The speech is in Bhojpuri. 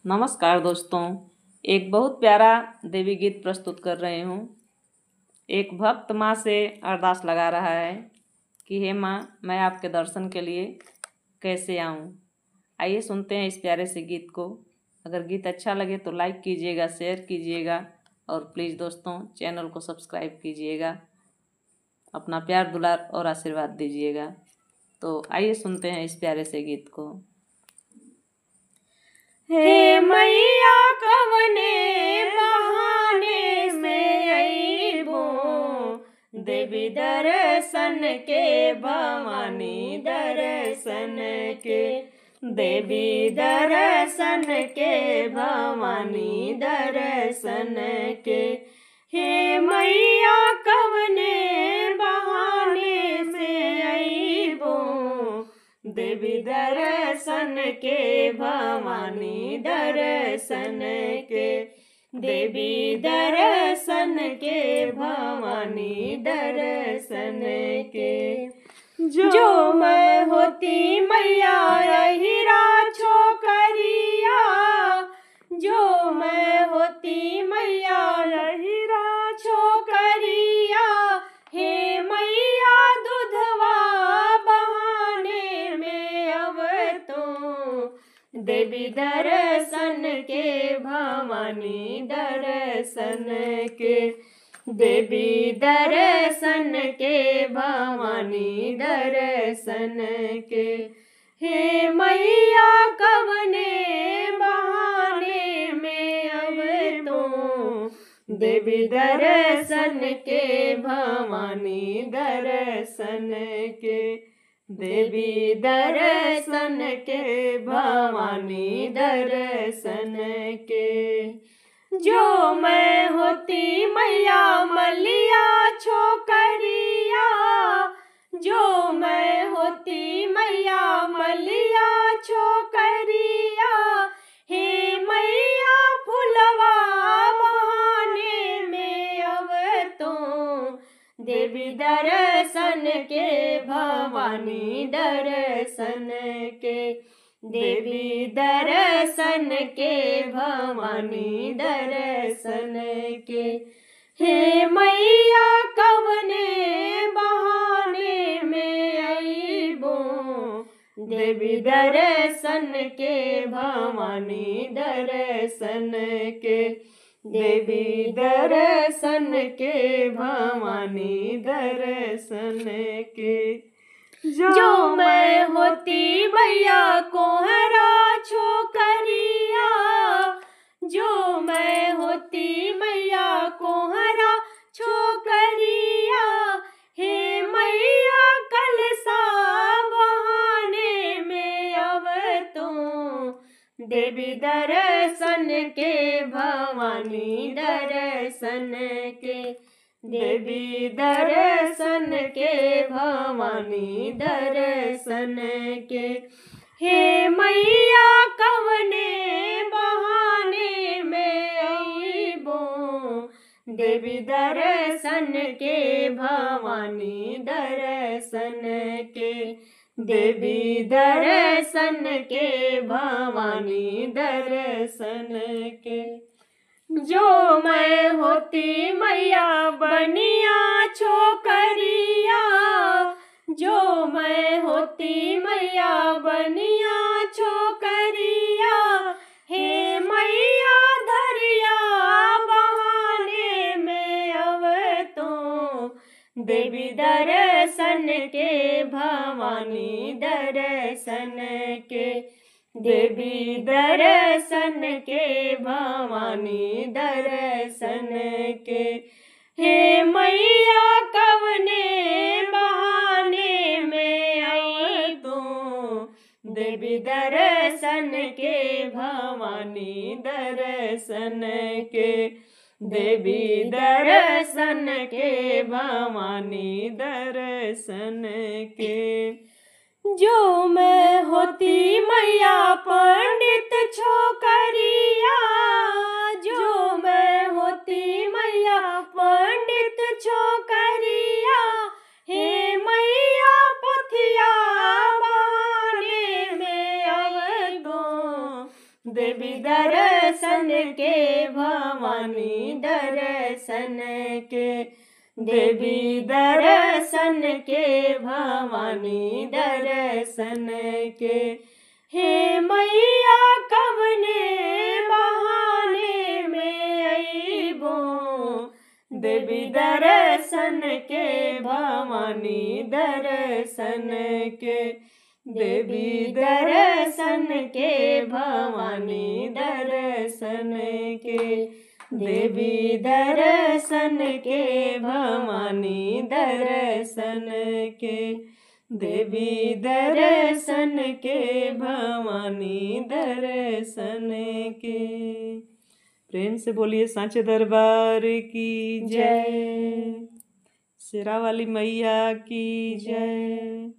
नमस्कार दोस्तों, एक बहुत प्यारा देवी गीत प्रस्तुत कर रही हूँ। एक भक्त माँ से अरदास लगा रहा है कि हे माँ, मैं आपके दर्शन के लिए कैसे आऊँ। आइए सुनते हैं इस प्यारे से गीत को। अगर गीत अच्छा लगे तो लाइक कीजिएगा, शेयर कीजिएगा और प्लीज़ दोस्तों चैनल को सब्सक्राइब कीजिएगा। अपना प्यार दुलार और आशीर्वाद दीजिएगा। तो आइए सुनते हैं इस प्यारे से गीत को। हे मैया कवने बहाने से अइबो, देवी दर्शन के भवानी दर्शन के, देवी दर्शन के भवानी दर्शन के। हे मैया कवने बहाने से अइबो, देवी दर्शन के भवानी दर्शन के, देवी दर्शन के भवानी दर्शन के। जो मैं होती मैया हीरा छोकरिया, जो मैं होती मैया हीरा छोकरिया, हे मैया दूधवा बहाने में अब तो, देवी दर्शन के भवानी दर्शन के, देवी दर्शन के भवानी दर्शन के। हे मैया कवने बहाने में अब तो, देवी दर्शन के भवानी दर्शन के, देवी दर्शन के भवानी दर्शन के। जो मैं होती मैया मलिया छोकरिया, जो मैं होती मैया मलिया छोकरिया, हे मैया फुलवा बहाने में अब तो, देवी दर्शन के भवानी दर्शन के, देवी दर्शन के भवानी दर्शन के। हे मैया कवने बहाने में अइबो, देवी दर्शन के भवानी दर्शन के, देवी दर्शन के भवानी दर्शन के। जो मैं होती मैया कोहरा छोकरिया, जो मैं होती मैया कोहरा छोकरिया, हे मैया कलसा बहाने में अब तो, देवी दर्शन के भवानी दर्शन के, देवी दर्शन के भवानी दर्शन के। हे मैया कवने बहाने में अइबो, देवी दर्शन के भवानी दर्शन के, देवी दर्शन के भवानी दर्शन के। जो मैं होती मैया बनिया छोकरिया, जो मैं होती मैया बनिया छोकरिया, हे मैया धरिया बहाने में अब तो, देवी दर्शन के भवानी दर्शन के, देवी दर्शन के भवानी दर्शन के। हे मैया कवने बहाने में आई तो, देवी दर्शन के भवानी दर्शन के, देवी दर्शन के भवानी दर्शन के। जो मैं होती मैया पंडित छोकरिया, जो मैं होती मैया पंडित छोकरिया, हे मैया पोथिया बहाने में अब तो, देवी दर्शन के भवानी दर्शन के, देवी दर्शन के भवानी दर्शन के। हे मैया कवने बहाने में अइबो, देवी दर्शन के भवानी दर्शन के, देवी दर्शन के भवानी दर्शन के, देवी दर्शन के भवानी दर्शन के, देवी दर्शन के भवानी दर्शन के। प्रेम से बोलिए सांचे दरबार की जय, शेरा वाली मैया की जय।